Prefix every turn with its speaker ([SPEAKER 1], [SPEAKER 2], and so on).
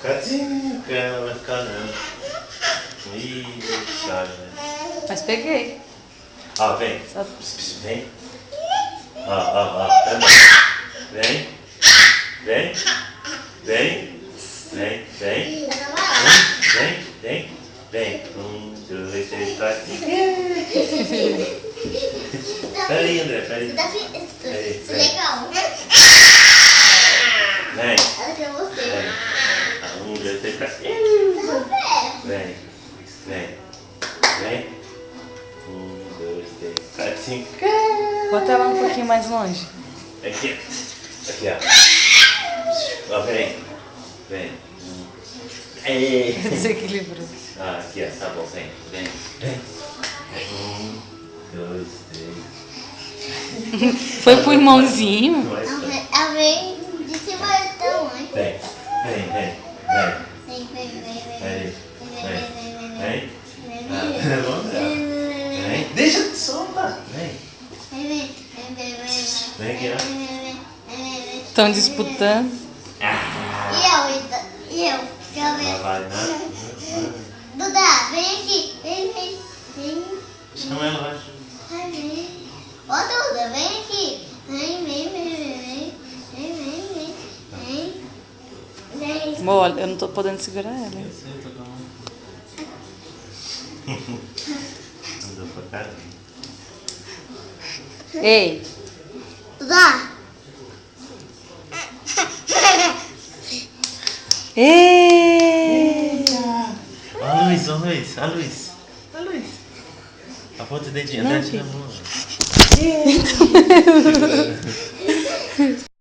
[SPEAKER 1] Cadinho, que ela vai ficar não. Ih, cara.
[SPEAKER 2] Mas peguei.
[SPEAKER 1] Ó, vem.
[SPEAKER 2] Só...
[SPEAKER 1] Vem. Ó, tá bom. Vem. Vem. Vem. Vem. Vem. Vem. Vem. Vem. 1, 2, 3, 4. Peraí, André, peraí.
[SPEAKER 3] Isso é legal.
[SPEAKER 1] Vem.
[SPEAKER 3] Ela quer você.
[SPEAKER 1] Vem. 1, 2, 3, 4. Vem. Vem. Vem. 1, 2, 3, 4, 5.
[SPEAKER 2] Bota ela um pouquinho mais longe.
[SPEAKER 1] Aqui. Aqui, ó. Ó, vem. Vem. Ei.
[SPEAKER 2] Desequilibrou.
[SPEAKER 1] Ah, aqui, ó. Tá bom, vem. Vem. Vem. 1, 2, 3.
[SPEAKER 2] Foi pro irmãozinho.
[SPEAKER 3] Ela vem de cima do tamanho.
[SPEAKER 1] Vem. Vem, vem. Vem.
[SPEAKER 3] Vem.
[SPEAKER 1] Vem. Vem. Vem. Vem. Deixa de soltar. Vem. Vem aqui, ó.
[SPEAKER 2] Estão disputando.
[SPEAKER 3] E eu? Deixa eu ver.
[SPEAKER 1] Vai, né?
[SPEAKER 3] Duda, vem aqui. Vem.
[SPEAKER 1] Chama ela, vai.
[SPEAKER 3] Ai, vem. Ó, Duda, vem aqui. Vem.
[SPEAKER 2] Olha, eu não tô podendo segurar ela.
[SPEAKER 1] Eu sei, eu tô com a mão. Andou pra cá.
[SPEAKER 2] Ei,
[SPEAKER 3] Duda.
[SPEAKER 2] ei!
[SPEAKER 1] Ó a luz, ó a luz, a luz. A luz. Aponta o dedinho,
[SPEAKER 2] Não,
[SPEAKER 1] André, tira a
[SPEAKER 2] filho.
[SPEAKER 1] mão.